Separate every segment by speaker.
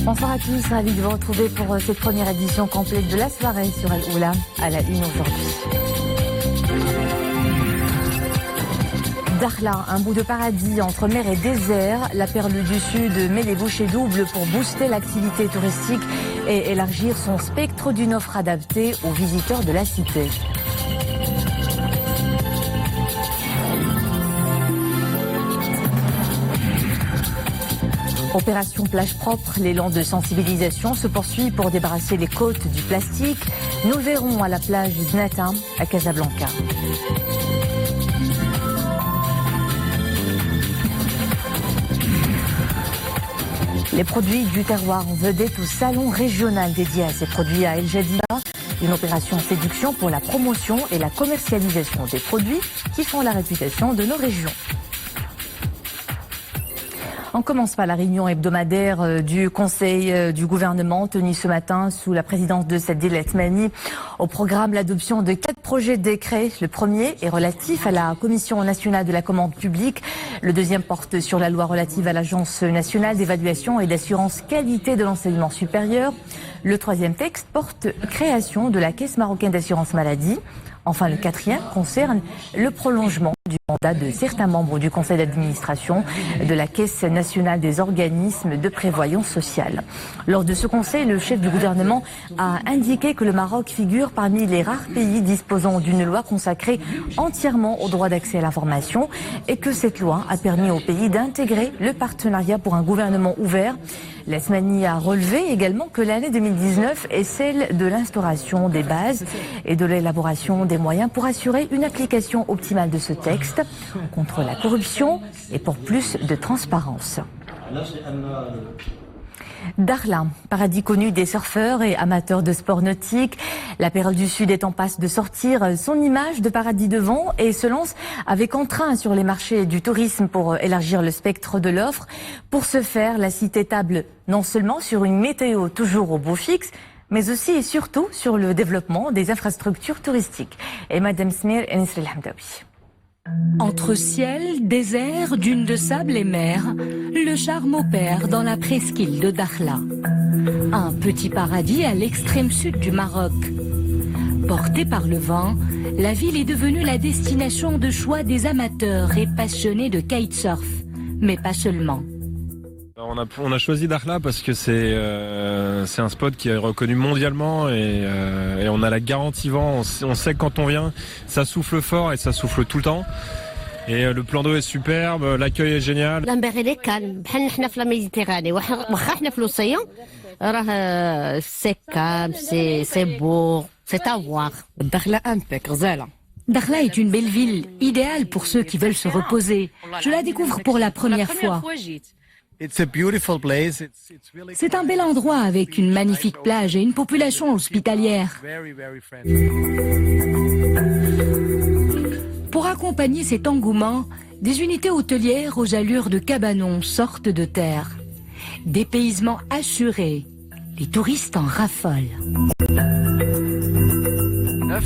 Speaker 1: Bonsoir à tous, ravi de vous retrouver pour cette première édition complète de la soirée sur Al Oula à la une aujourd'hui. Dakhla, un bout de paradis entre mer et désert. La perle du Sud met les bouchées doubles pour booster l'activité touristique et élargir son spectre d'une offre adaptée aux visiteurs de la cité. Opération plage propre, l'élan de sensibilisation se poursuit pour débarrasser les côtes du plastique. Nous verrons à la plage Znatin à Casablanca. Les produits du terroir en vedette au salon régional dédié à ces produits à El Jadida. Une opération séduction pour la promotion et la commercialisation des produits qui font la réputation de nos régions. On commence par la réunion hebdomadaire du Conseil du gouvernement tenue ce matin sous la présidence de Saadil Latmani. Au programme, l'adoption de 4 projets de décret. Le premier est relatif à la Commission nationale de la commande publique. Le deuxième porte sur la loi relative à l'Agence nationale d'évaluation et d'assurance qualité de l'enseignement supérieur. Le troisième texte porte création de la Caisse marocaine d'assurance maladie. Enfin, le quatrième concerne le prolongement du mandat de certains membres du conseil d'administration de la Caisse nationale des organismes de prévoyance sociale. Lors de ce conseil, le chef du gouvernement a indiqué que le Maroc figure parmi les rares pays disposant d'une loi consacrée entièrement au droit d'accès à l'information et que cette loi a permis au pays d'intégrer le partenariat pour un gouvernement ouvert. Latmani a relevé également que l'année 2019 est celle de l'instauration des bases et de l'élaboration des moyens pour assurer une application optimale de ce texte contre la corruption et pour plus de transparence. Dakhla, paradis connu des surfeurs et amateurs de sport nautique. La perle du Sud est en passe de sortir son image de paradis de vent et se lance avec entrain sur les marchés du tourisme pour élargir le spectre de l'offre. Pour ce faire, la cité table non seulement sur une météo toujours au beau fixe, mais aussi et surtout sur le développement des infrastructures touristiques. Et Madame Smir et Nisri El-Hamdaoui.
Speaker 2: Entre ciel, désert, dunes de sable et mer, le charme opère dans la presqu'île de Dakhla. Un petit paradis à l'extrême sud du Maroc. Portée par le vent, la ville est devenue la destination de choix des amateurs et passionnés de kitesurf, mais pas seulement.
Speaker 3: On a choisi Dakhla parce que c'est un spot qui est reconnu mondialement et on a la garantie vent. On sait que quand on vient, ça souffle fort et ça souffle tout le temps. Et le plan d'eau est superbe, l'accueil est génial.
Speaker 4: La mer elle est calme, nous sommes la Méditerranée, l'océan, c'est calme, c'est beau, c'est à voir.
Speaker 2: Dakhla est une belle ville, idéale pour ceux qui veulent se reposer. Je la découvre pour la première fois. C'est un bel endroit avec une magnifique plage et une population hospitalière. Pour accompagner cet engouement, des unités hôtelières aux allures de cabanons sortent de terre. Dépaysement assuré, les touristes en raffolent.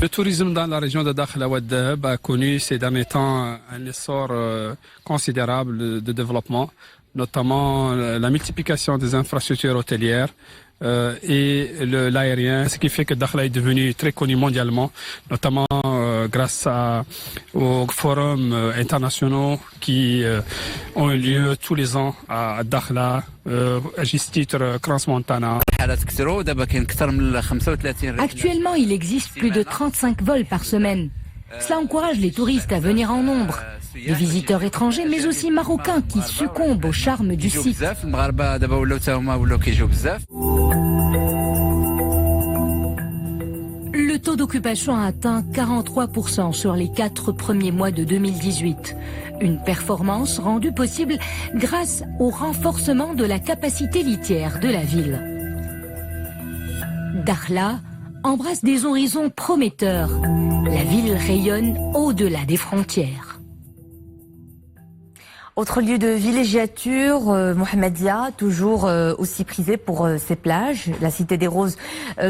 Speaker 5: Le tourisme dans la région de Dakhla Ouaddab a connu ces derniers temps un essor considérable de développement, notamment la multiplication des infrastructures hôtelières et l'aérien, ce qui fait que Dakhla est devenu très connu mondialement, notamment grâce aux forums internationaux qui ont eu lieu tous les ans à Dakhla, à juste titre Crans-Montana.
Speaker 2: Actuellement, il existe plus de 35 vols par semaine. Cela encourage les touristes à venir en nombre. Les visiteurs étrangers, mais aussi marocains qui succombent au charme du site. Le taux d'occupation a atteint 43% sur les 4 premiers mois de 2018. Une performance rendue possible grâce au renforcement de la capacité litière de la ville. Dakhla embrasse des horizons prometteurs. La ville rayonne au-delà des frontières.
Speaker 1: Autre lieu de villégiature, Mohammedia, toujours aussi prisé pour ses plages. La Cité des Roses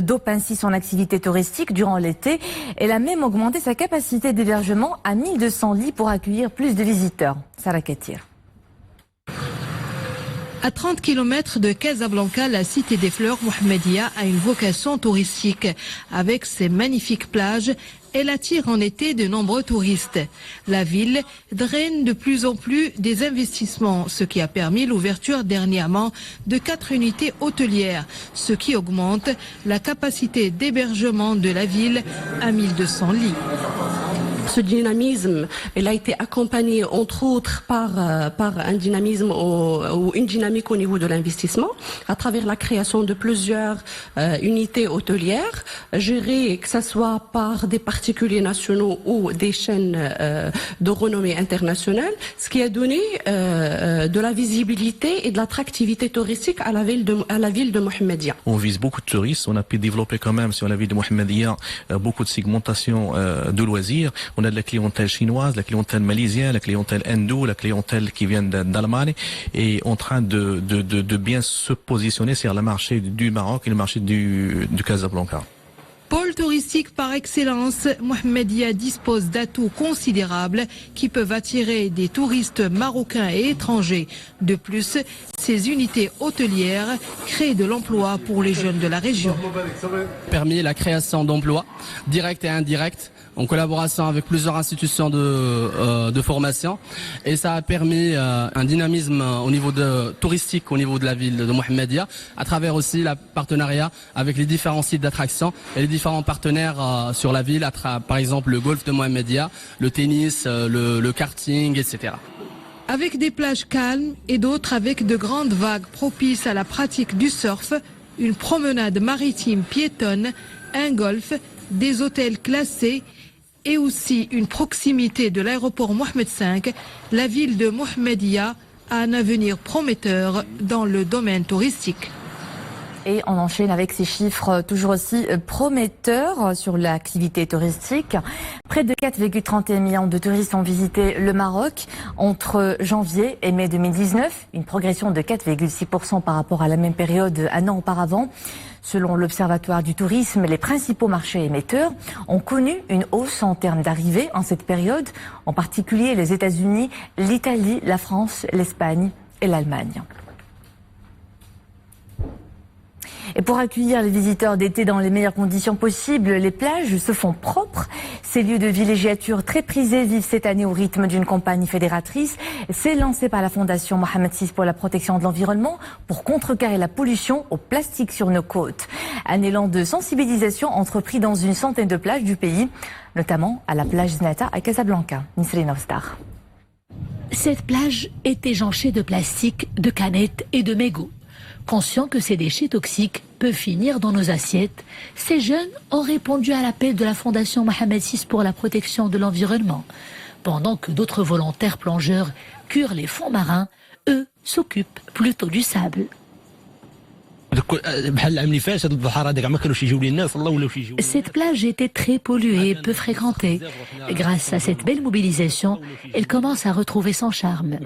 Speaker 1: dope ainsi son activité touristique durant l'été. Elle a même augmenté sa capacité d'hébergement à 1200 lits pour accueillir plus de visiteurs. Sarah Katir.
Speaker 6: À 30 km de Casablanca, la cité des fleurs Mohamedia a une vocation touristique. Avec ses magnifiques plages, elle attire en été de nombreux touristes. La ville draine de plus en plus des investissements, ce qui a permis l'ouverture dernièrement de 4 unités hôtelières, ce qui augmente la capacité d'hébergement de la ville à 1200 lits.
Speaker 7: Ce dynamisme, il a été accompagné entre autres par un dynamisme ou une dynamique au niveau de l'investissement à travers la création de plusieurs unités hôtelières gérées que ce soit par des particuliers nationaux ou des chaînes de renommée internationale, ce qui a donné de la visibilité et de l'attractivité touristique à la ville de Mohamedia.
Speaker 8: On vise beaucoup de touristes, on a pu développer quand même sur la ville de Mohamedia beaucoup de segmentation de loisirs. On a de la clientèle chinoise, la clientèle malaisienne, la clientèle hindoue, la clientèle qui vient d'Allemagne et en train de bien se positionner sur le marché du Maroc et le marché du Casablanca.
Speaker 6: Pôle touristique par excellence, Mohamedia dispose d'atouts considérables qui peuvent attirer des touristes marocains et étrangers. De plus, ces unités hôtelières créent de l'emploi pour les jeunes de la région.
Speaker 9: Permis la création d'emplois directs et indirects en collaboration avec plusieurs institutions de formation et ça a permis un dynamisme au niveau touristique au niveau de la ville de Mohamedia à travers aussi le partenariat avec les différents sites d'attraction et les différents partenaires sur la ville, par exemple le golf de Mohamedia, le tennis, le karting, etc.
Speaker 6: Avec des plages calmes et d'autres avec de grandes vagues propices à la pratique du surf, une promenade maritime piétonne, un golf, des hôtels classés et aussi une proximité de l'aéroport Mohamed V, la ville de Mohamedia a un avenir prometteur dans le domaine touristique.
Speaker 1: Et on enchaîne avec ces chiffres toujours aussi prometteurs sur l'activité touristique. Près de 4,31 millions de touristes ont visité le Maroc entre janvier et mai 2019, une progression de 4,6% par rapport à la même période un an auparavant. Selon l'Observatoire du tourisme, les principaux marchés émetteurs ont connu une hausse en termes d'arrivées en cette période, en particulier les États-Unis, l'Italie, la France, l'Espagne et l'Allemagne. Et pour accueillir les visiteurs d'été dans les meilleures conditions possibles, les plages se font propres. Ces lieux de villégiature très prisés vivent cette année au rythme d'une campagne fédératrice. C'est lancé par la Fondation Mohamed VI pour la protection de l'environnement pour contrecarrer la pollution au plastique sur nos côtes. Un élan de sensibilisation entrepris dans une centaine de plages du pays, notamment à la plage Zinata à Casablanca. Nisrine Ostar.
Speaker 2: Cette plage est éjanchée de plastique, de canettes et de mégots. Conscients que ces déchets toxiques peuvent finir dans nos assiettes, ces jeunes ont répondu à l'appel de la Fondation Mohamed VI pour la protection de l'environnement. Pendant que d'autres volontaires plongeurs curent les fonds marins, eux s'occupent plutôt du sable. Cette plage était très polluée et peu fréquentée. Grâce à cette belle mobilisation, elle commence à retrouver son charme.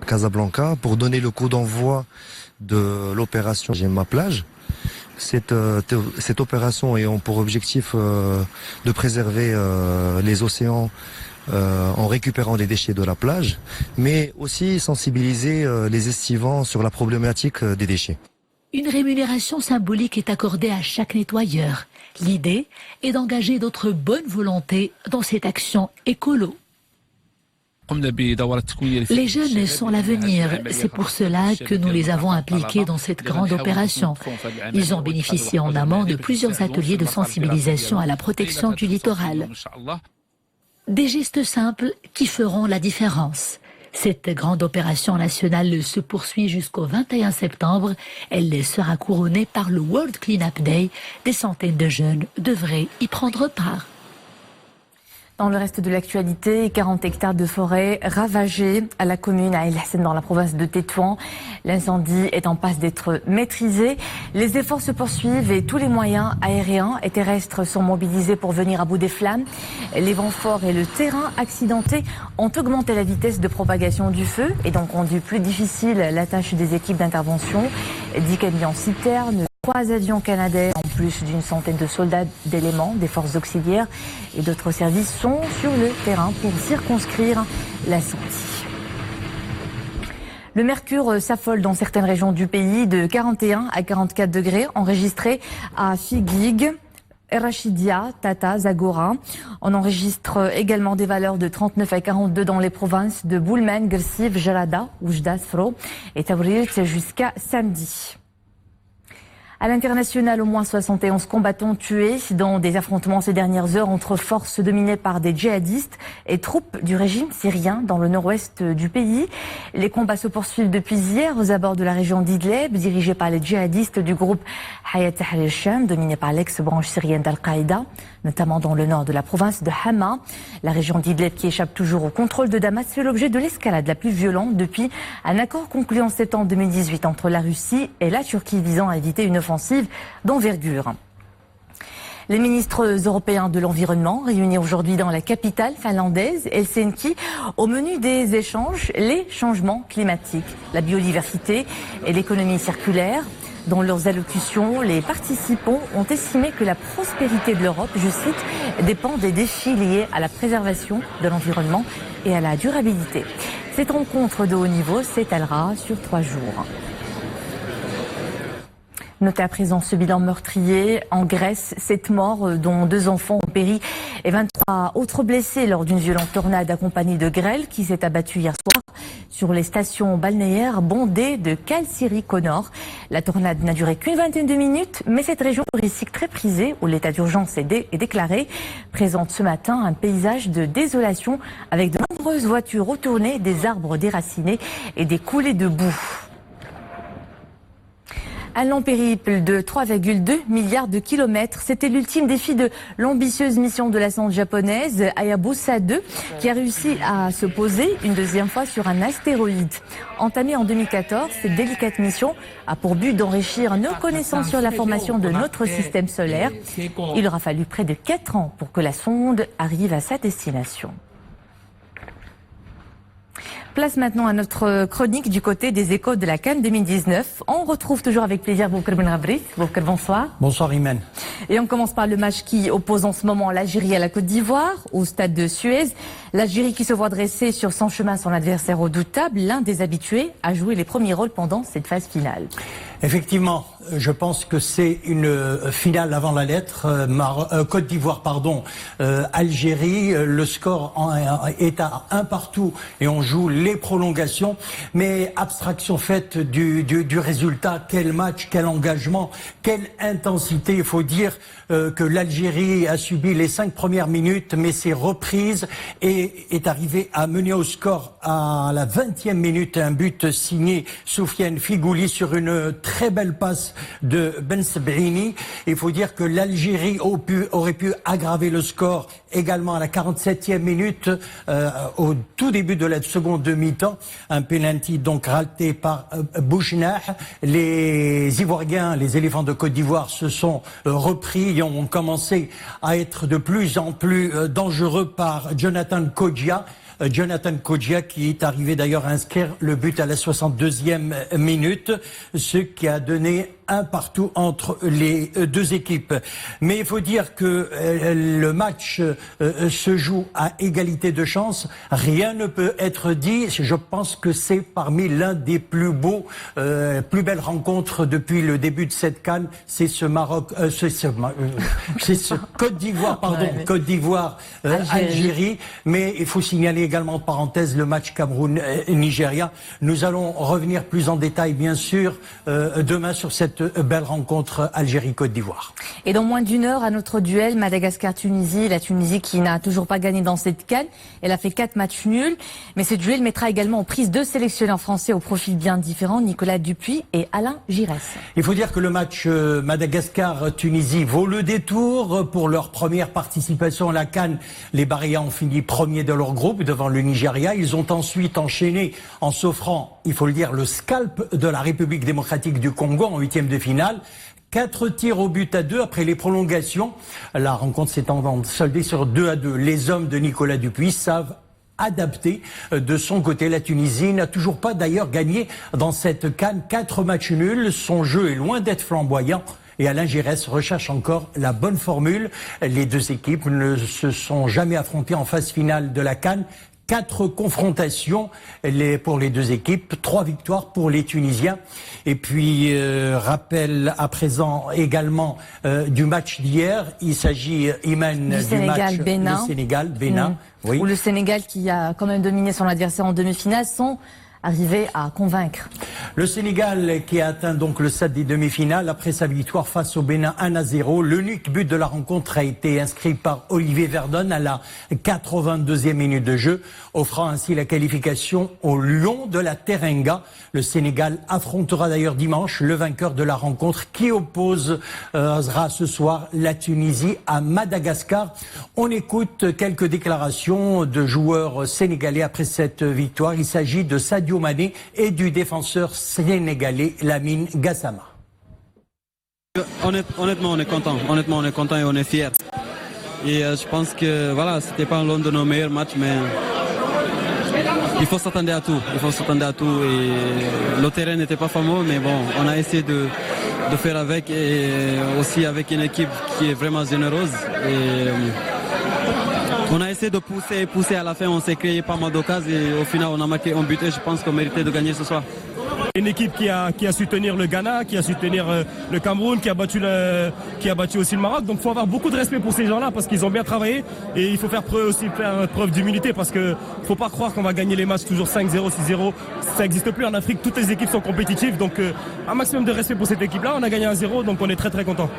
Speaker 10: Casablanca, pour donner le coup d'envoi de l'opération J'aime ma plage. Cette opération ayant pour objectif de préserver les océans en récupérant les déchets de la plage, mais aussi sensibiliser les estivants sur la problématique des déchets.
Speaker 2: Une rémunération symbolique est accordée à chaque nettoyeur. L'idée est d'engager d'autres bonnes volontés dans cette action écolo. Les jeunes sont l'avenir. C'est pour cela que nous les avons impliqués dans cette grande opération. Ils ont bénéficié en amont de plusieurs ateliers de sensibilisation à la protection du littoral. Des gestes simples qui feront la différence. Cette grande opération nationale se poursuit jusqu'au 21 septembre. Elle sera couronnée par le World Cleanup Day. Des centaines de jeunes devraient y prendre part.
Speaker 1: Dans le reste de l'actualité, 40 hectares de forêt ravagés à la commune à El Hassen dans la province de Tétouan. L'incendie est en passe d'être maîtrisé. Les efforts se poursuivent et tous les moyens aériens et terrestres sont mobilisés pour venir à bout des flammes. Les vents forts et le terrain accidenté ont augmenté la vitesse de propagation du feu et donc rendu plus difficile la tâche des équipes d'intervention. 10 camions citernes, 3 avions canadiens, en plus d'une centaine de soldats d'éléments des forces auxiliaires et d'autres services sont sur le terrain pour circonscrire l'incendie. Le mercure s'affole dans certaines régions du pays, de 41 à 44 degrés enregistrés à Figuig, Rachidia, Tata, Zagora. On enregistre également des valeurs de 39 à 42 dans les provinces de Boulmen, Gursif, Jarada, Oujda, Sfro et Tabriut jusqu'à samedi. À l'international, au moins 71 combattants tués dans des affrontements ces dernières heures entre forces dominées par des djihadistes et troupes du régime syrien dans le nord-ouest du pays. Les combats se poursuivent depuis hier aux abords de la région d'Idlib, dirigée par les djihadistes du groupe Hayat Tahrir al-Sham, dominé par l'ex-branche syrienne d'Al-Qaïda, notamment dans le nord de la province de Hama. La région d'Idlib, qui échappe toujours au contrôle de Damas, fait l'objet de l'escalade la plus violente depuis un accord conclu en septembre 2018 entre la Russie et la Turquie visant à éviter une offensive d'envergure. Les ministres européens de l'environnement réunis aujourd'hui dans la capitale finlandaise, Helsinki, au menu des échanges, les changements climatiques, la biodiversité et l'économie circulaire. Dans leurs allocutions, les participants ont estimé que la prospérité de l'Europe, je cite, dépend des défis liés à la préservation de l'environnement et à la durabilité. Cette rencontre de haut niveau s'étalera sur 3 jours. Notez à présent ce bilan meurtrier en Grèce, 7 morts dont 2 enfants ont péri et 23 autres blessés lors d'une violente tornade accompagnée de grêle qui s'est abattue hier soir sur les stations balnéaires bondées de Kalsirik au nord. La tornade n'a duré qu'une vingtaine de minutes, mais cette région touristique très prisée où l'état d'urgence est déclaré présente ce matin un paysage de désolation avec de nombreuses voitures retournées, des arbres déracinés et des coulées de boue. Un long périple de 3,2 milliards de kilomètres, c'était l'ultime défi de l'ambitieuse mission de la sonde japonaise Hayabusa 2 qui a réussi à se poser une deuxième fois sur un astéroïde. Entamée en 2014, cette délicate mission a pour but d'enrichir nos connaissances sur la formation de notre système solaire. Il aura fallu près de 4 ans pour que la sonde arrive à sa destination. Place maintenant à notre chronique du côté des échos de la CAN 2019. On retrouve toujours avec plaisir Boukr Ben Ghabri. Boukr, bonsoir.
Speaker 11: Bonsoir Imen.
Speaker 1: Et on commence par le match qui oppose en ce moment l'Algérie à la Côte d'Ivoire au stade de Suez. L'Algérie qui se voit dresser sur son chemin son adversaire redoutable, l'un des habitués à jouer les premiers rôles pendant cette phase finale.
Speaker 11: Effectivement, je pense que c'est une finale avant la lettre. Côte d'Ivoire, Algérie. Le score est à 1-1 et on joue les prolongations. Mais abstraction faite du résultat. Quel match, quel engagement, quelle intensité. Il faut dire que l'Algérie a subi les 5 premières minutes, mais s'est reprise et est arrivée à mener au score à la 20e minute un but signé Soufiane Figouli sur une très belle passe de Ben Sebrini. Il faut dire que l'Algérie aurait pu aggraver le score également à la 47e minute, au tout début de la seconde mi-temps. Un penalty donc raté par Bouchnah. Les Ivoiriens, les éléphants de Côte d'Ivoire se sont repris et ont commencé à être de plus en plus dangereux par Jonathan Kodjia. Jonathan Kodjia qui est arrivé d'ailleurs à inscrire le but à la 62e minute, ce qui a donné 1-1 entre les deux équipes. Mais il faut dire que le match se joue à égalité de chance. Rien ne peut être dit. Je pense que c'est parmi l'un des plus beaux, plus belles rencontres depuis le début de cette CAN. C'est ce Côte d'Ivoire, Côte d'Ivoire, Algérie. Mais il faut signaler également en parenthèse le match Cameroun-Nigeria. Nous allons revenir plus en détail, bien sûr, demain sur cette belle rencontre Algérie-Côte d'Ivoire.
Speaker 1: Et dans moins d'une heure, à notre duel Madagascar-Tunisie, la Tunisie qui n'a toujours pas gagné dans cette CAN, elle a fait 4 matchs nuls, mais ce duel mettra également en prise 2 sélectionneurs français au profil bien différent, Nicolas Dupuis et Alain Giresse.
Speaker 11: Il faut dire que le match Madagascar-Tunisie vaut le détour pour leur première participation à la CAN. Les Barrières ont fini premier de leur groupe devant le Nigeria. Ils ont ensuite enchaîné en s'offrant, il faut le dire, le scalp de la République démocratique du Congo en 8e de finale. 4 tirs au but à 2 après les prolongations. La rencontre s'est soldée sur 2-2. Les hommes de Nicolas Dupuis savent adapter. De son côté, la Tunisie n'a toujours pas d'ailleurs gagné dans cette CAN. 4 matchs nuls. Son jeu est loin d'être flamboyant. Et Alain Giresse recherche encore la bonne formule. Les deux équipes ne se sont jamais affrontées en phase finale de la CAN. 4 confrontations pour les deux équipes, 3 victoires pour les Tunisiens. Et puis, rappel à présent également du match d'hier. Il s'agit, Iman, du
Speaker 1: Sénégal-Bénin.
Speaker 11: match le Sénégal-Bénin. Oui.
Speaker 1: Où le Sénégal, qui a quand même dominé son adversaire en demi-finale, sont arrivé à convaincre.
Speaker 11: Le Sénégal qui a atteint donc le stade des demi-finales après sa victoire face au Bénin 1-0. L'unique but de la rencontre a été inscrit par Olivier Verdon à la 82e minute de jeu, offrant ainsi la qualification au Lion de la Teranga. Le Sénégal affrontera d'ailleurs dimanche le vainqueur de la rencontre qui opposera ce soir la Tunisie à Madagascar. On écoute quelques déclarations de joueurs sénégalais après cette victoire. Il s'agit de Sadio Mané et du défenseur sénégalais Lamine Gassama.
Speaker 12: Honnêtement, on est content. Honnêtement, on est content et on est fiers. Et je pense que voilà, c'était pas l'un de nos meilleurs matchs, mais il faut s'attendre à tout. Il faut s'attendre à tout. Et le terrain n'était pas fameux, mais bon, on a essayé de faire avec, et aussi avec une équipe qui est vraiment généreuse. Et on a essayé de pousser à la fin, on s'est créé pas mal d'occasions et au final on a marqué un but et je pense qu'on méritait de gagner ce soir.
Speaker 13: Une équipe qui a su tenir le Ghana, qui a su tenir le Cameroun, qui a battu aussi le Maroc. Donc il faut avoir beaucoup de respect pour ces gens-là parce qu'ils ont bien travaillé et il faut faire preuve d'humilité parce que faut pas croire qu'on va gagner les matchs toujours 5-0, 6-0. Ça n'existe plus en Afrique, toutes les équipes sont compétitives. Donc un maximum de respect pour cette équipe-là. On a gagné 1-0 donc on est très très content.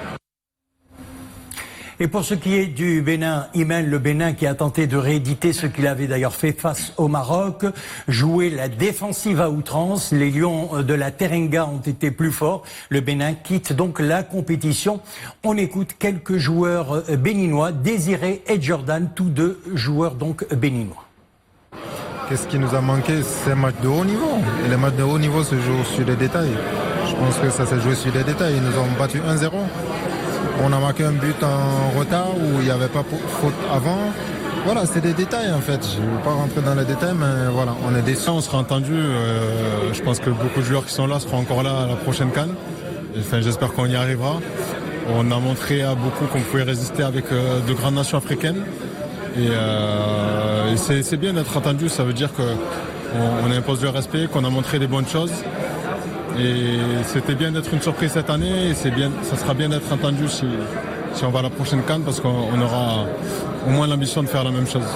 Speaker 11: Et pour ce qui est du Bénin, Imen, le Bénin qui a tenté de rééditer ce qu'il avait d'ailleurs fait face au Maroc, jouer la défensive à outrance. Les Lions de la Teranga ont été plus forts. Le Bénin quitte donc la compétition. On écoute quelques joueurs béninois, Désiré et Jordan, tous deux joueurs donc béninois.
Speaker 14: Qu'est-ce qui nous a manqué? C'est un match de haut niveau. Et les matchs de haut niveau se jouent sur les détails. Je pense que ça s'est joué sur les détails. Ils nous ont battu 1-0. On a marqué un but en retard où il n'y avait pas faute avant. Voilà, c'est des détails en fait. Je ne vais pas rentrer dans les détails, mais voilà, on est déçus. On sera entendu. Je pense que beaucoup de joueurs qui sont là seront encore là à la prochaine CAN. Enfin, j'espère qu'on y arrivera. On a montré à beaucoup qu'on pouvait résister avec de grandes nations africaines. Et c'est bien d'être entendu. Ça veut dire qu'on impose le respect, qu'on a montré des bonnes choses. Et c'était bien d'être une surprise cette année et ça sera bien d'être entendu si on va à la prochaine CAN parce qu'on aura au moins l'ambition de faire la même chose.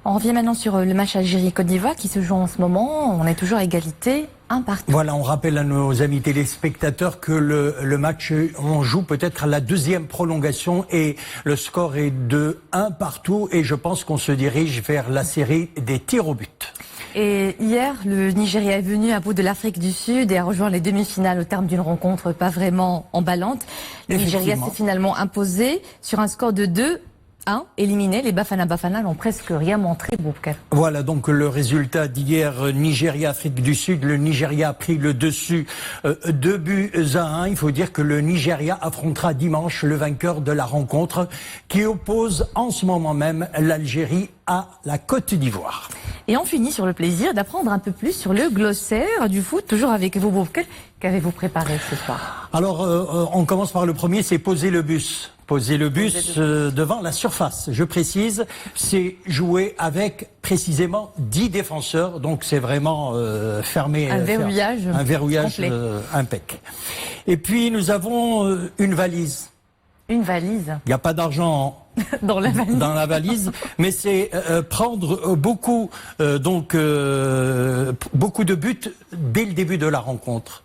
Speaker 1: On revient maintenant sur le match Algérie-Côte d'Ivoire qui se joue en ce moment. On est toujours à égalité, 1-1.
Speaker 11: Voilà, on rappelle à nos amis téléspectateurs que le match, on joue peut-être à la deuxième prolongation et le score est de 1-1 et je pense qu'on se dirige vers la série des tirs au but.
Speaker 1: Et hier, le Nigeria est venu à bout de l'Afrique du Sud et a rejoint les demi-finales au terme d'une rencontre pas vraiment emballante. Le Nigeria s'est finalement imposé sur un score de 2-1, éliminé. Les Bafana n'ont presque rien montré, Boubkar.
Speaker 11: Voilà donc le résultat d'hier, Nigeria-Afrique du Sud. Le Nigeria a pris le dessus 2-1. Il faut dire que le Nigeria affrontera dimanche le vainqueur de la rencontre qui oppose en ce moment même l'Algérie à la Côte d'Ivoire.
Speaker 1: Et on finit sur le plaisir d'apprendre un peu plus sur le glossaire du foot, toujours avec vous, Boubkar. Qu'avez-vous préparé ce soir?
Speaker 11: Alors, on commence par le premier, c'est poser le bus. Poser le bus devant la surface. Je précise, c'est jouer avec précisément 10 défenseurs, donc c'est vraiment fermé.
Speaker 1: Un verrouillage.
Speaker 11: Un verrouillage impec. Et puis nous avons une valise.
Speaker 1: Une valise.
Speaker 11: Il n'y a pas d'argent
Speaker 1: dans la valise,
Speaker 11: mais c'est prendre beaucoup de buts dès le début de la rencontre.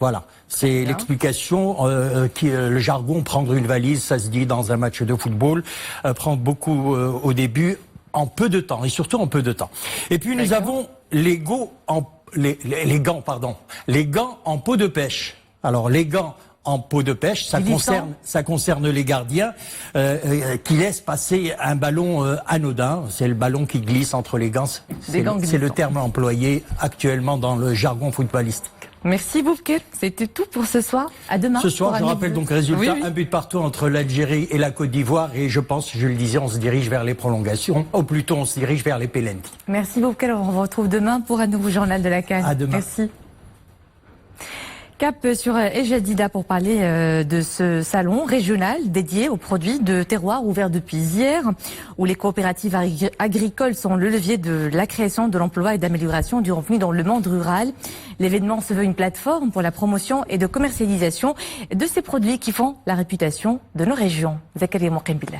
Speaker 11: Voilà, c'est l'explication le jargon, prendre une valise, ça se dit dans un match de football, prendre beaucoup au début, en peu de temps, et surtout en peu de temps. Et puis nous avons les gants en peau de pêche. Alors les gants en peau de pêche, ça concerne les gardiens qui laissent passer un ballon anodin. C'est le ballon qui glisse entre les gants. C'est le terme employé actuellement dans le jargon footballistique.
Speaker 1: Merci Boubkar, c'était tout pour ce soir. À demain.
Speaker 11: Ce soir, je rappelle donc résultat, un but partout entre l'Algérie et la Côte d'Ivoire et je pense, je le disais, on se dirige vers les prolongations, ou plutôt on se dirige vers les pénaltys.
Speaker 1: Merci Boubkar, on vous retrouve demain pour un nouveau journal de la CAN.
Speaker 11: À demain.
Speaker 1: Merci. Cap sur El Jadida pour parler de ce salon régional dédié aux produits de terroir ouvert depuis hier, où les coopératives agricoles sont le levier de la création de l'emploi et d'amélioration du revenu dans le monde rural. L'événement se veut une plateforme pour la promotion et de commercialisation de ces produits qui font la réputation de nos régions. Zakaria Mouqimbillah.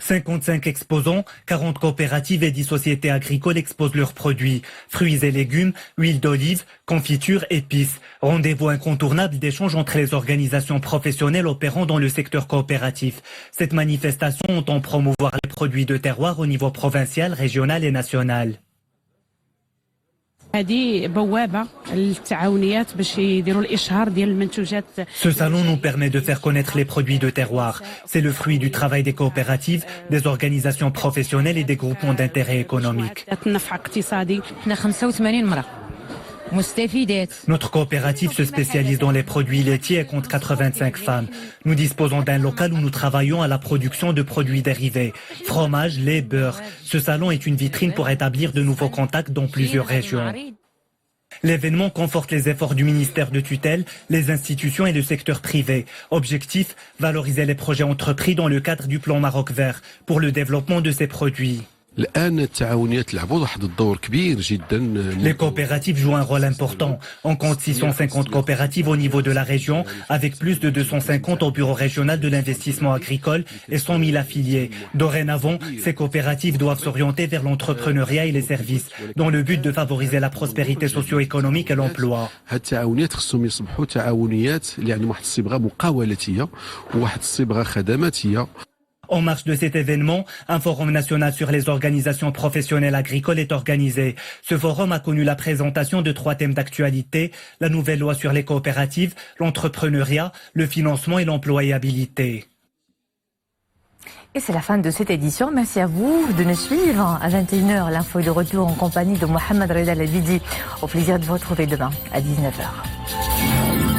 Speaker 15: 55 exposants, 40 coopératives et 10 sociétés agricoles exposent leurs produits. Fruits et légumes, huile d'olive, confitures, épices. Rendez-vous incontournable d'échange entre les organisations professionnelles opérant dans le secteur coopératif. Cette manifestation entend promouvoir les produits de terroir au niveau provincial, régional et national. Ce salon nous permet de faire connaître les produits de terroir. C'est le fruit du travail des coopératives, des organisations professionnelles et des groupements d'intérêt économique. Notre coopérative se spécialise dans les produits laitiers et compte 85 femmes. Nous disposons d'un local où nous travaillons à la production de produits dérivés, fromage, lait, beurre. Ce salon est une vitrine pour établir de nouveaux contacts dans plusieurs régions. L'événement conforte les efforts du ministère de tutelle, les institutions et le secteur privé. Objectif, valoriser les projets entrepris dans le cadre du plan Maroc Vert pour le développement de ces produits. Les coopératives jouent un rôle important. On compte 650 coopératives au niveau de la région, avec plus de 250 au bureau régional de l'investissement agricole et 100 000 affiliés. Dorénavant, ces coopératives doivent s'orienter vers l'entrepreneuriat et les services, dans le but de favoriser la prospérité socio-économique et l'emploi. En marge de cet événement, un forum national sur les organisations professionnelles agricoles est organisé. Ce forum a connu la présentation de 3 thèmes d'actualité, la nouvelle loi sur les coopératives, l'entrepreneuriat, le financement et l'employabilité.
Speaker 1: Et c'est la fin de cette édition. Merci à vous de nous suivre. À 21h, l'info est de retour en compagnie de Mohamed Reda Labidi. Au plaisir de vous retrouver demain à 19h.